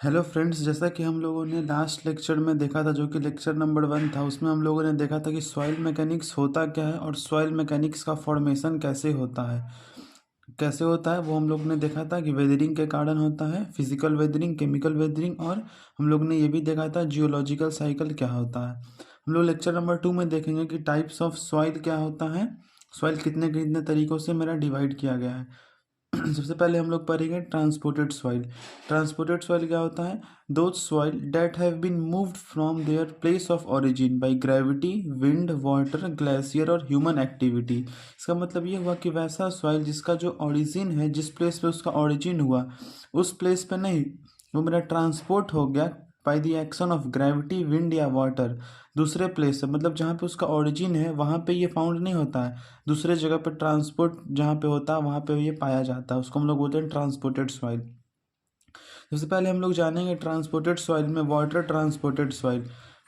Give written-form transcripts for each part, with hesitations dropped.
Hello friends, जैसा कि हम लोगों ने लास्ट लेक्चर में देखा था, जो कि लेक्चर नंबर 1 था, उसमें हम लोगों ने देखा था कि सॉइल मैकेनिक्स होता क्या है और सॉइल मैकेनिक्स का फॉर्मेशन कैसे होता है वो हम लोग ने देखा था कि वेदरिंग के कारण होता है, फिजिकल वेदरिंग, केमिकल वेदरिंग, और हम लोग ने ये भी देखा था जियोलॉजिकल साइकिल क्या होता है। हम लोग लेक्चर नंबर 2 में देखेंगे कि टाइप्स ऑफ सॉइल क्या होता है, सॉइल कितने कितने तरीक़ों से मेरा डिवाइड किया गया है। सबसे पहले हम लोग पढ़ेंगे ट्रांसपोर्टेड सॉइल। ट्रांसपोर्टेड सॉइल क्या होता है? Those soil that have been moved from their place of origin by gravity, wind, water, glacier और ह्यूमन एक्टिविटी। इसका मतलब ये हुआ कि वैसा सॉइल जिसका जो ओरिजिन है, जिस प्लेस पे उसका ओरिजिन हुआ, उस प्लेस पे नहीं, वो मेरा ट्रांसपोर्ट हो गया by the action of gravity, wind या वाटर दूसरे प्लेस से। मतलब जहाँ पे उसका ओरिजिन है वहाँ पे ये फाउंड नहीं होता है, दूसरे जगह पे ट्रांसपोर्ट जहाँ पे होता है वहाँ पे ये पाया जाता है, उसको हम लोग बोलते हैं ट्रांसपोर्टेड सॉइल। सबसे पहले हम लोग जानेंगे ट्रांसपोर्टेड सॉइल में water transported soil.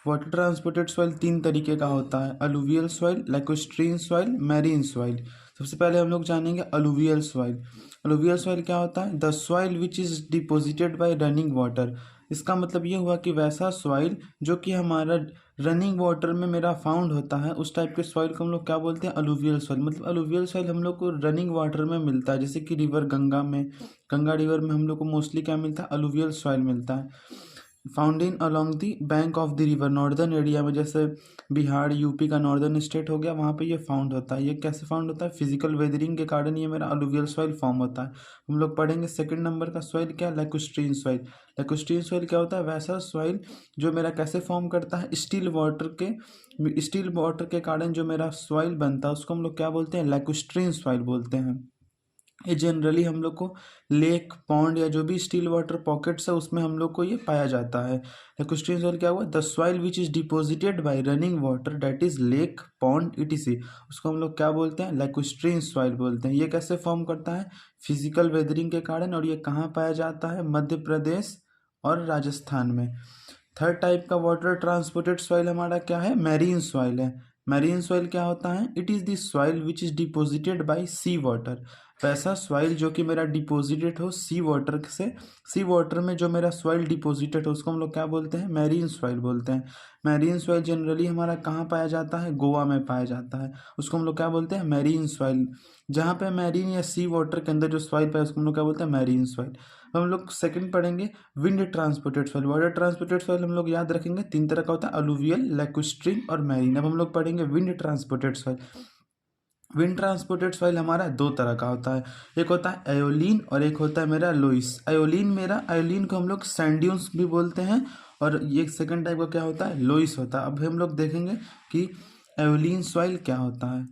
Water transported soil 3 तरीके का होता है: alluvial soil, lacustrine soil, marine soil. सबसे पहले हम लोग जानेंगे अलुवियल सॉइल। अलुवियल सॉइल क्या होता है? The soil which is deposited bye running water. इसका मतलब ये हुआ कि वैसा सॉइल जो कि हमारा रनिंग वाटर में मेरा फाउंड होता है, उस टाइप के सॉइल को हम लोग क्या बोलते हैं? Alluvial soil. मतलब अलुवियल सॉइल हम लोग को रनिंग वाटर में मिलता है, जैसे कि रिवर गंगा में, गंगा रिवर में हम लोग को मोस्टली क्या मिलता है? अलुवियल सॉइल मिलता है। Found in along the bank of the river, northern area में, जैसे बिहार यूपी का नॉर्दर्न स्टेट हो गया, वहाँ पे ये फाउंड होता है। ये कैसे फाउंड होता है? फिजिकल वेदरिंग के कारण ये मेरा अलुवियल सॉइल फॉर्म होता है। हम लोग पढ़ेंगे सेकंड नंबर का सॉइल क्या है? लैक्रोस्ट्रीन सॉइल। लैक्रोस्ट्रीन सॉइल क्या होता है? वैसा सॉइल जो मेरा कैसे फॉर्म करता है? स्टील वाटर के कारण जो मेरा सॉइल बनता है उसको हम लोग क्या बोलते हैं? लैक्रोस्ट्रीन सॉइल बोलते हैं। ये जनरली हम लोग को लेक, पॉन्ड या जो भी स्टिल वाटर पॉकेट्स है उसमें हम लोग को ये पाया जाता है। लैक्रोस्ट्रीन सॉइल क्या हुआ? The soil which is deposited bye running water, that is lake, pond, etc, उसको हम लोग क्या बोलते हैं? लैक्रोस्ट्रीन सॉइल बोलते हैं। ये कैसे फॉर्म करता है? फिजिकल वेदरिंग के कारण। और ये कहाँ पाया जाता है? मध्य प्रदेश और राजस्थान में। थर्ड टाइप का वाटर ट्रांसपोर्टेड सॉइल हमारा क्या है? मैरीन सॉइल है। मैरीन सॉइल क्या होता है? It is the soil which is deposited by sea water. वैसा सॉइल जो कि मेरा डिपोजिटेड हो सी वाटर से, सी वाटर में जो मेरा सॉइल डिपोजिटेड हो उसको हम लोग क्या बोलते हैं? मैरीन सॉइल बोलते हैं। मैरीन सॉइल जनरली हमारा कहाँ पाया जाता है? गोवा में पाया जाता है, उसको हम लोग क्या बोलते हैं? Marine soil. जहाँ पे मैरीन या सी वाटर के अंदर जो सॉइल पाए उसको हम लोग क्या बोलते हैं? Marine soil. हम लोग सेकंड पढ़ेंगे wind transported soil. Water transported soil हम लोग याद रखेंगे 3 तरह का होता है: अलुवियल, लैक्रोस्ट्रीन और मैरीन। अब हम लोग पढ़ेंगे wind transported soil. Wind transported soil हमारा 2 तरह का होता है, एक होता है एयोलिन और एक होता है मेरा लोइस। एयोलिन को हम लोग सैंड ड्यून्स भी बोलते हैं, और ये सेकंड टाइप का क्या होता है? लोइस होता है। अब हम लोग देखेंगे कि एयोलिन सॉइल क्या होता है।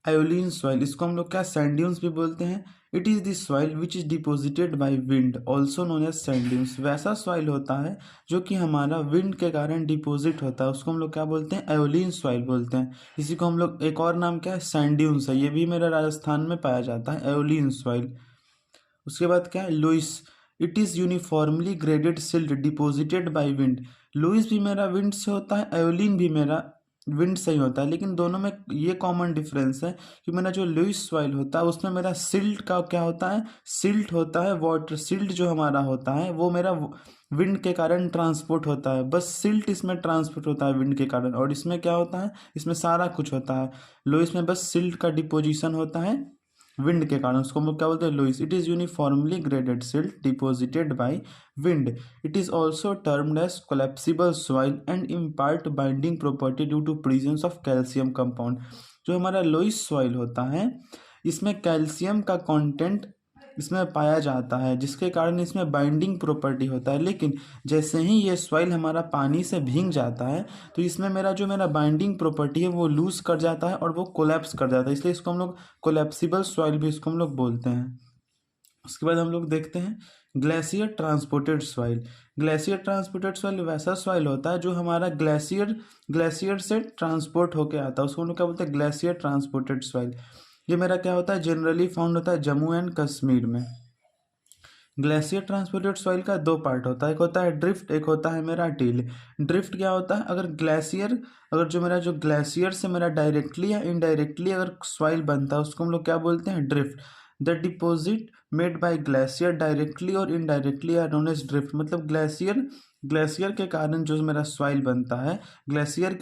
आयोलीन सॉइल, इसको हम लोग क्या? सैंड ड्यून्स भी बोलते हैं। It is the soil which is deposited by wind, also known as sand dunes. वैसा सॉइल होता है जो कि हमारा विंड के कारण डिपोजिट होता है, उसको हम लोग क्या बोलते हैं? आयोलीन सॉइल बोलते हैं। इसी को हम लोग, एक और नाम क्या है? सैंड ड्यून्स है। ये भी मेरा राजस्थान में पाया जाता है, आयोलीन सॉइल। उसके बाद क्या है? Loess. It is uniformly graded silt deposited by wind. Loess भी मेरा विंड से होता है, एयोलिन भी मेरा विंड से ही होता है, लेकिन दोनों में ये कॉमन डिफरेंस है कि मेरा जो लुइस सॉइल होता है उसमें मेरा सिल्ट का क्या होता है? सिल्ट होता है, वाटर सिल्ट जो हमारा होता है वो मेरा विंड के कारण ट्रांसपोर्ट होता है। बस सिल्ट इसमें ट्रांसपोर्ट होता है विंड के कारण, और इसमें क्या होता है? इसमें सारा कुछ होता है। लुइस में बस सिल्ट का डिपोजिशन होता है विंड के कारण, उसको हम लोग क्या बोलते हैं? Loess. It is uniformly graded silt deposited by wind. It is also termed as collapsible soil and impart binding property due to presence of calcium compound. जो हमारा लोइस सॉइल होता है इसमें कैल्शियम का कंटेंट इसमें पाया जाता है, जिसके कारण इसमें बाइंडिंग प्रॉपर्टी होता है। लेकिन जैसे ही ये सॉइल हमारा पानी से भीग जाता है तो इसमें मेरा बाइंडिंग प्रॉपर्टी है वो लूज कर जाता है और वो कोलैप्स कर जाता है, इसलिए इसको हम लोग कोलैप्सिबल सॉइल भी इसको हम लोग बोलते हैं। उसके बाद हम लोग देखते हैं glacier transported soil. Glacier transported soil वैसा सॉइल होता है जो हमारा ग्लेशियर से ट्रांसपोर्ट होके आता है, उसको हम लोग क्या बोलते हैं? Glacier transported soil. ये मेरा क्या होता है? जनरली फाउंड होता है जम्मू एंड कश्मीर में। ग्लेशियर ट्रांसपोर्टेड सॉइल का 2 पार्ट होता है, एक होता है ड्रिफ्ट, एक होता है मेरा टील। ड्रिफ्ट क्या होता है? अगर जो ग्लेशियर से मेरा डायरेक्टली या इनडायरेक्टली अगर सॉइल बनता है उसको हम लोग क्या बोलते हैं? Drift. The deposit made by glacier directly और indirectly are known as drift. मतलब ग्लेशियर के कारण जो मेरा सॉइल बनता है, ग्लेशियर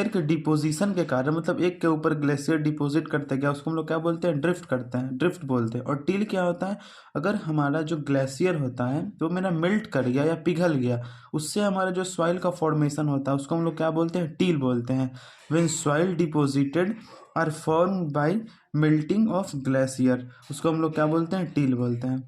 के डिपोजिशन के कारण, मतलब एक के ऊपर ग्लेशियर डिपॉजिट करते गया, उसको हम लोग क्या बोलते हैं, ड्रिफ्ट करते हैं, ड्रिफ्ट बोलते हैं। और टिल क्या होता है, अगर हमारा जो ग्लेशियर होता है तो मेरा मेल्ट कर गया या पिघल गया, उससे हमारा जो सॉइल का फॉर्मेशन होता है उसको हम लोग क्या बोलते हैं, टिल बोलते हैं। When soil deposited are form by melting of glacier, उसको हम लोग क्या बोलते हैं, टिल बोलते हैं।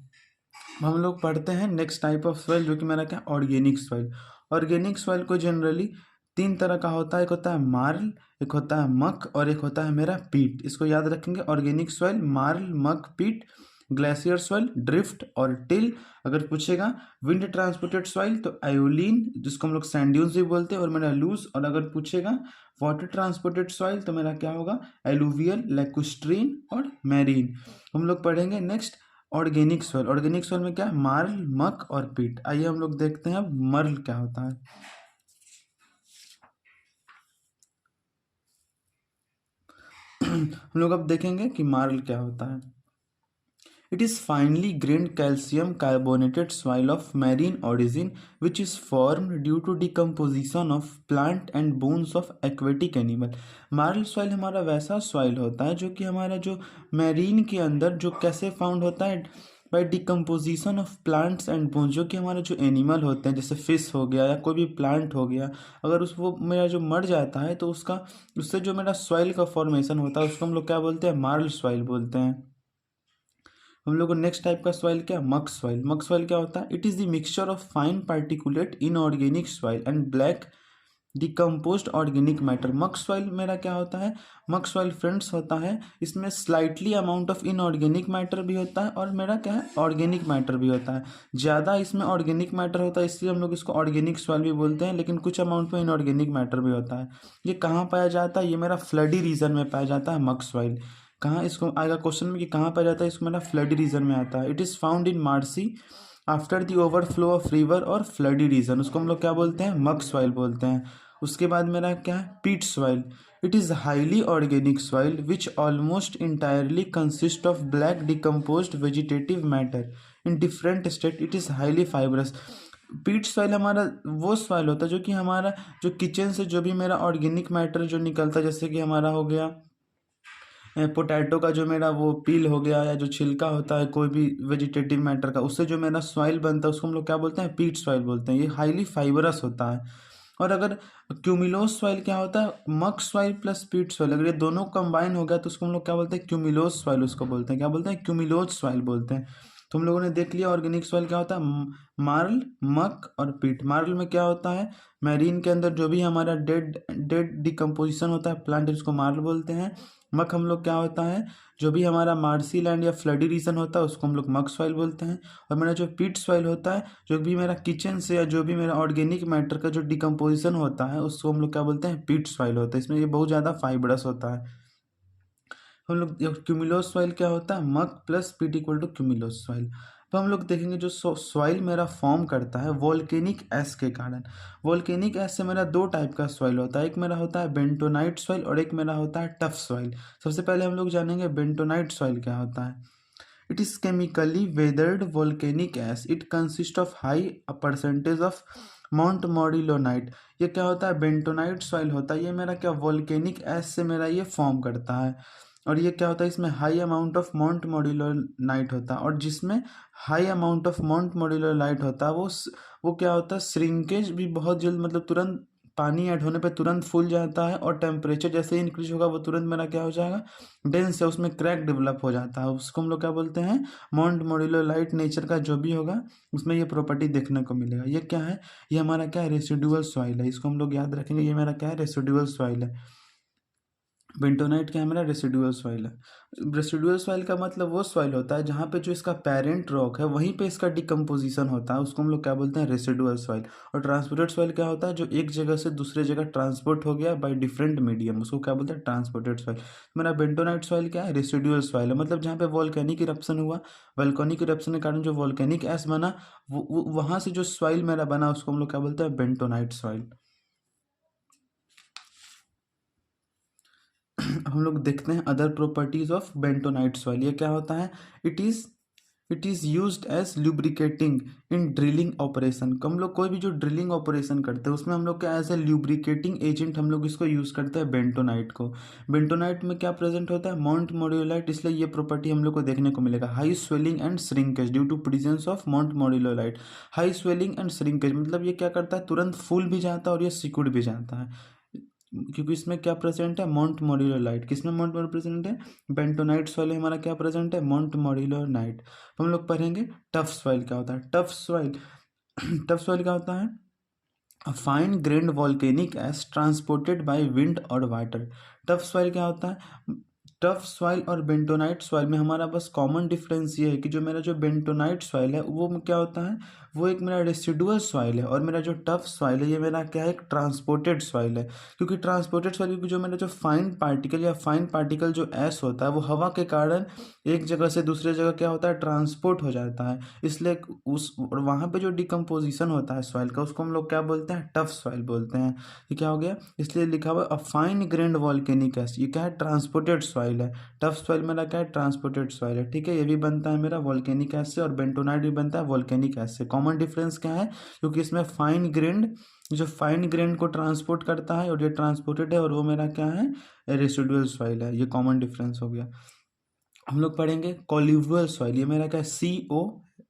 हम लोग पढ़ते हैं नेक्स्ट टाइप ऑफ सॉइल, जो कि मेरा क्या, ऑर्गेनिक सॉइल। ऑर्गेनिक सॉइल को जनरली तीन तरह का होता है, एक होता है मार्ल, एक होता है मक और एक होता है मेरा पीट। इसको याद रखेंगे, ऑर्गेनिक सॉइल मार्ल, मक, पीट। ग्लेशियर सॉइल ड्रिफ्ट और टिल। अगर पूछेगा विंड ट्रांसपोर्टेड सॉइल तो आयोलीन, जिसको हम लोग सैंड ड्यून्स भी बोलते हैं, और मेरा लूज। और अगर पूछेगा वाटर ट्रांसपोर्टेड सॉइल तो मेरा क्या होगा, एलुवियल, लैकुस्ट्रीन और मैरीन। हम लोग पढ़ेंगे next organic soil. Organic soil में क्या है, मार्ल, मक और पीट। आइए हम लोग देखते हैं अब मर्ल क्या होता है। हम लोग अब देखेंगे कि मार्ल क्या होता है। It is finely grained calcium carbonated soil of marine origin which is formed due to decomposition of plant and bones of aquatic animal। Morley soil हमारा वैसा सॉइल होता है जो कि हमारा जो मैरीन के अंदर जो कैसे फाउंड होता है, by decomposition of plants and bones, जो कि हमारे जो एनिमल होते हैं जैसे फिश हो गया या कोई भी प्लांट हो गया, अगर उस वो मेरा जो मर जाता है तो उसका उससे जो मेरा सॉइल का फॉर्मेशन होता है उसको हम लोग क्या बोलते हैं, मार्ल सॉइल बोलते हैं। हम लोग को नेक्स्ट टाइप का सॉइल क्या, मक सॉइल। मक सॉइल क्या होता है, it is the mixture of fine particulate inorganic soil and black decomposed organic matter. मक सॉइल मेरा क्या होता है, मक सॉइल फ्रेंड्स होता है, इसमें slightly amount of inorganic matter भी होता है और मेरा क्या है, ऑर्गेनिक मैटर भी होता है। ज़्यादा इसमें ऑर्गेनिक मैटर होता है इसलिए हम लोग इसको ऑर्गेनिक सॉइल भी बोलते हैं, लेकिन कुछ अमाउंट में इनऑर्गेनिक मैटर भी होता है। ये कहाँ पाया जाता है, ये मेरा फ्लडी रीजन में पाया जाता है मक सॉइल। कहाँ इसको आएगा क्वेश्चन में कि कहाँ पाया जाता है, इसको मेरा फ्लडी रीजन में आता है। It is found in marshy after the overflow of river और फ्लडी रीजन, उसको हम लोग क्या बोलते हैं, मक सॉइल बोलते हैं। उसके बाद मेरा क्या है, पीट soil. It is highly organic soil which almost entirely consist of black decomposed vegetative matter in different state. It is highly fibrous. पीट सॉइल हमारा वो सॉइल होता है जो कि हमारा जो किचन से जो भी मेरा ऑर्गेनिक मैटर जो निकलता है, जैसे कि हमारा हो गया पोटैटो का जो मेरा वो पील हो गया या जो छिलका होता है कोई भी वेजिटेटिव मैटर का, उससे जो मेरा सॉइल बनता है उसको हम लोग क्या बोलते हैं, पीट सॉइल बोलते हैं। ये हाईली फाइबरस होता है। और अगर क्यूमिलोस सॉइल क्या होता है, मक सॉइल प्लस पीट सॉइल, अगर ये दोनों कंबाइन हो गया तो उसको हम लोग क्या बोलते हैं, क्यूमिलोस सॉइल उसको बोलते हैं। क्या बोलते हैं, क्यूमिलोस सॉइल बोलते हैं। तो हम लोगों ने देख लिया ऑर्गेनिक सॉइल क्या होता है, मार्ल, मक और पीट। मार्ल में क्या होता है, मैरीन के अंदर जो भी हमारा डेड डेड डिकम्पोजिशन होता है प्लांट, उसको मार्ल बोलते हैं। मक हम लोग क्या होता है, जो भी हमारा मार्सी लैंड या फ्लडी रीजन होता है उसको हम लोग मक सॉइल बोलते हैं। और मेरा जो पीट सॉइल होता है, जो भी मेरा किचन से या जो भी मेरा ऑर्गेनिक मैटर का जो डिकम्पोजिशन होता है उसको हम लोग क्या बोलते हैं, पीट सॉइल होता है। इसमें ये बहुत ज़्यादा फाइबरस होता है। हम लोग क्यूमिलोस सॉइल क्या होता है, मक प्लस पीट इक्वल टू क्यूमिलोस सॉइल। तो हम लोग देखेंगे जो सॉइल मेरा फॉर्म करता है वोल्केनिक एश के कारण। वोल्केनिक एश से मेरा दो टाइप का सॉइल होता है, एक मेरा होता है बेंटोनाइट सॉइल और एक मेरा होता है टफ सॉइल। सबसे पहले हम लोग जानेंगे बेंटोनाइट सॉइल क्या होता है। It is chemically weathered volcanic ash, it consist of high percentage of montmorillonite. ये क्या होता है, बेंटोनाइट सॉइल होता है, ये मेरा क्या वोल्केनिक एश से मेरा ये फॉर्म करता है। और ये क्या होता है, इसमें हाई अमाउंट ऑफ माउंट मॉड्यूलोनाइट होता है, और जिसमें हाई अमाउंट ऑफ माउंट मॉड्यूलोनाइट होता है वो क्या होता है, श्रिंकेज भी बहुत जल्द, मतलब तुरंत पानी ऐड होने पे तुरंत फूल जाता है, और टेम्परेचर जैसे ही इंक्रीज होगा वो तुरंत मेरा क्या हो जाएगा, डेंस है, उसमें क्रैक डेवलप हो जाता है। उसको हम लोग क्या बोलते हैं, माउंट मॉड्यूलोनाइट नेचर का जो भी होगा उसमें ये प्रॉपर्टी देखने को मिलेगा। ये क्या है, ये हमारा क्या है, रेसिडुअल सॉइल है। इसको हम लोग याद रखेंगे, ये मेरा क्या है, रेसिडुअल सॉइल है। बेंटोनाइट क्या है, मेरा रेसिडुअल सॉइल है। रेसिडुअल सॉइल का मतलब वो सॉइल होता है जहाँ पे जो इसका पेरेंट रॉक है वहीं पे इसका डिकम्पोजिशन होता है, उसको हम लोग क्या बोलते हैं, रेसिडुअल सॉइल। और ट्रांसपोर्टेड सॉइल क्या होता है, जो एक जगह से दूसरे जगह ट्रांसपोर्ट हो गया बाय डिफरेंट मीडियम, उसको क्या बोलते हैं, ट्रांसपोर्टेड सॉइल। मेरा बेंटोनाइट सॉइल क्या है, रेसिडुअल सॉइल है, मतलब जहाँ पे वॉल्केनिक इरप्शन हुआ, वॉल्केनिक इरप्शन के कारण जो वॉल्केनिक ऐश बना, वो वहाँ से जो सॉइल मेरा बना उसको हम लोग क्या बोलते हैं, बेंटोनाइट सॉइल। हम लोग देखते हैं other properties of bentonite soil. ये क्या होता है? It is used as lubricating in drilling operation. हम लोग कोई भी जो ड्रिलिंग ऑपरेशन करते हैं उसमें हम लोग क्या एज ए लुब्रिकेटिंग एजेंट हम लोग इसको यूज़ करते हैं बेंटोनाइट को। बेंटोनाइट में क्या प्रेजेंट होता है? मॉन्ट मोड्यूलाइट, इसलिए ये प्रॉपर्टी हम लोग को देखने को मिलेगा। High swelling and shrinkage due to presence of montmorillonite. High swelling and shrinkage मतलब ये क्या करता है? तुरंत फूल भी जाता है और ये सिकुड़ भी जाता है, क्योंकि इसमें क्या प्रेजेंट है? मॉन्ट मोड्यूलाइट। किसमें मॉन्ट मोड्यूलाइट प्रेजेंट है? बेंटोनाइट सॉइल में हमारा क्या प्रेजेंट है? मॉन्ट मोड्यूलाइट। हम लोग पढ़ेंगे टफ सॉइल क्या होता है। टफ सॉइल टफ सॉइल क्या होता है? A fine grand volcanic S transported by wind और वाटर। टफ सॉइल क्या होता है? टफ सॉइल और बेंटोनाइट सॉइल में हमारा बस कॉमन डिफरेंस ये है कि जो मेरा जो बेंटोनाइट सॉइल है वो क्या होता है? वो एक मेरा रेसिडुअल सॉइल है, और मेरा जो टफ सॉइल है ये मेरा क्या है? एक ट्रांसपोर्टेड सॉइल है। क्योंकि ट्रांसपोर्टेड सॉइल, क्योंकि जो मेरा जो फाइन पार्टिकल जो एस होता है वो हवा के कारण एक जगह से दूसरे जगह क्या होता है? ट्रांसपोर्ट हो जाता है। इसलिए उस वहाँ पे जो डिकम्पोजिशन होता है सॉइल का उसको हम लोग क्या बोलते हैं? टफ सॉइल बोलते हैं। ये क्या हो गया? इसलिए लिखा हुआ a fine grand volcanic S, ये क्या है? ट्रांसपोर्टेड सॉइल है। टफ सॉइल मेरा क्या है? ट्रांसपोर्टेड सॉइल है। ठीक है, ये भी बनता है मेरा वॉल्केनिक एस से, और बेंटोनाइट भी बनता है वॉल्केनिक एस से। कॉमन डिफरेंस क्या है? क्योंकि इसमें जो फाइन ग्रेन को ट्रांसपोर्ट करता है और ये ट्रांसपोर्टेड है, और वो मेरा क्या है? रेसिडुअल सॉइल है। ये कॉमन डिफरेंस हो गया। हम लोग पढ़ेंगे कॉलिवियल सॉइल। ये मेरा क्या है? CO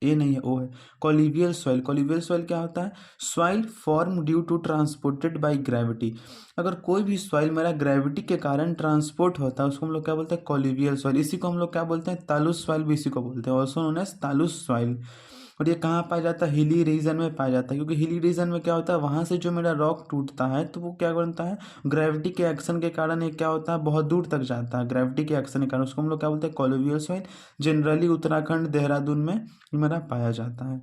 A नहीं है, O है। कॉलिवियल सॉइल। कॉलिवियल सॉइल क्या होता है? Soil form due to transported by gravity. अगर कोई भी सॉइल मेरा ग्रेविटी के कारण ट्रांसपोर्ट होता है उसको हम लोग क्या बोलते हैं? कॉलिवियल सॉइल। इसी को हम लोग क्या बोलते हैं? तालुस सॉइल भी इसी को बोलते हैं, ऑल्सो नोन एज तालुस सॉइल। और ये कहाँ पाया जाता है? हिली रीजन में पाया जाता है, क्योंकि हिली रीजन में क्या होता है? वहाँ से जो मेरा रॉक टूटता है तो वो क्या बनता है? ग्रेविटी के एक्शन के कारण ये क्या होता है? बहुत दूर तक जाता है ग्रेविटी के एक्शन के कारण। उसको हम लोग क्या बोलते हैं? कॉलोवियल सॉइल। जनरली उत्तराखंड देहरादून में मेरा पाया जाता है।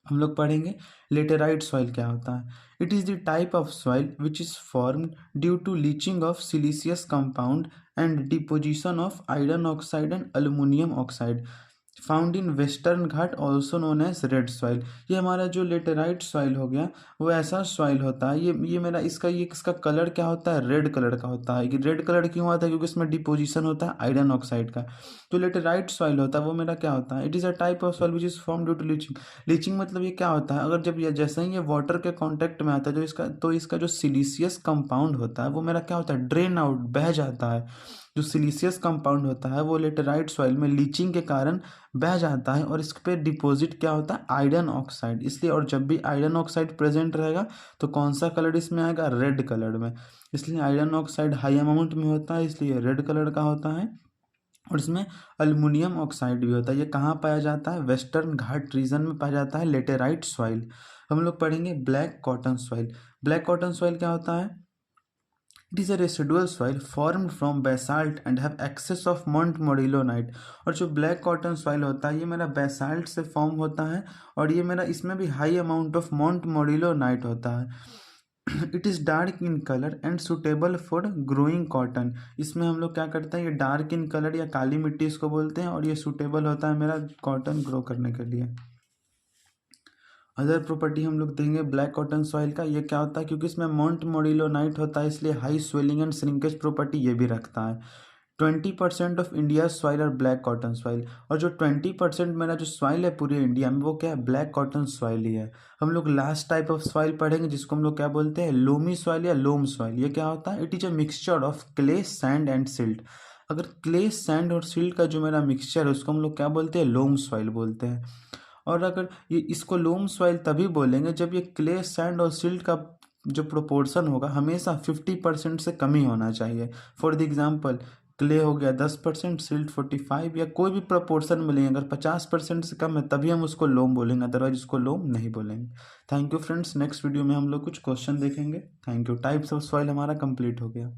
हम लोग पढ़ेंगे लेटेराइट सॉइल क्या होता है। It is the type of soil which is formed due to leaching of siliceous compound and deposition of iron oxide and aluminium oxide found in Western Ghat, also known as red soil. ये हमारा जो laterite soil हो गया वो ऐसा soil होता है, ये मेरा इसका कलर क्या होता है? रेड कलर का होता है। कि रेड कलर क्यों होता है? क्योंकि इसमें डिपोजिशन होता है आयरन ऑक्साइड का। जो लेटेराइट सॉइल होता है वो मेरा क्या होता है? It is a type of soil which is form due to leaching. Leaching मतलब ये क्या होता है? अगर जब ये जैसे ही ये वाटर के कांटेक्ट में आता है तो इसका जो सिलिशियस कंपाउंड होता है वो मेरा क्या होता है? ड्रेन आउट, बह जाता है। जो सिलिशियस कंपाउंड होता है वो लेटेराइट सॉइल में लीचिंग के कारण बह जाता है, और इस पे डिपॉजिट क्या होता है? Iron oxide. इसलिए, और जब भी आयरन ऑक्साइड प्रेजेंट रहेगा तो कौन सा कलर इसमें आएगा? रेड कलर में। इसलिए आयरन ऑक्साइड हाई अमाउंट में होता है, इसलिए रेड कलर का होता है। और इसमें अल्युमिनियम ऑक्साइड भी होता है। ये कहाँ पाया जाता है? वेस्टर्न घाट रीजन में पाया जाता है लेटेराइट सॉइल। हम लोग पढ़ेंगे black cotton soil. Black cotton soil क्या होता है? It is a residual soil formed from basalt and have excess of montmorillonite। और जो ब्लैक कॉटन सॉइल होता है ये मेरा बेसाल्ट से फॉर्म होता है, और ये मेरा इसमें भी हाई अमाउंट ऑफ मोंटमोरिलोनाइट होता है। It is dark in colour and suitable for growing cotton. इसमें हम लोग क्या करते हैं? ये डार्क इन कलर या काली मिट्टी इसको बोलते हैं, और ये सुटेबल होता है मेरा कॉटन ग्रो करने के लिए। अदर प्रॉपर्टी हम लोग देंगे ब्लैक कॉटन सॉइल का। ये क्या होता है? क्योंकि इसमें मॉन्ट मोरिलोनाइट होता है इसलिए high swelling and shrinkage property ये भी रखता है। 20% ऑफ इंडिया सॉइल और ब्लैक कॉटन सॉइल, और जो 20% मेरा जो सॉइल है पूरे इंडिया में वो क्या है? ब्लैक कॉटन सॉइल ही है। हम लोग लास्ट टाइप ऑफ सॉइल पढ़ेंगे जिसको हम लोग क्या बोलते हैं? लोमी सॉइल या लोम सॉइल। ये क्या होता है? It is a mixture of clay, sand and silt. अगर क्ले, सैंड और सिल्ट का जो मेरा मिक्सचर है उसको हम लोग क्या बोलते हैं? लोम सॉइल बोलते हैं। और अगर ये इसको लोम सॉइल तभी बोलेंगे जब ये क्ले, सैंड और सिल्ट का जो प्रोपोर्शन होगा हमेशा 50% से कम ही होना चाहिए। फॉर द एग्जाम्पल क्ले हो गया 10%, सिल्ट 45, या कोई भी प्रोपोर्शन मिलेंगे। अगर 50% से कम है तभी हम उसको लोम बोलेंगे, अदरवाइज उसको लोम नहीं बोलेंगे। Thank you friends, next video में हम लोग कुछ क्वेश्चन देखेंगे। Thank you. Types of soil हमारा कंप्लीट हो गया।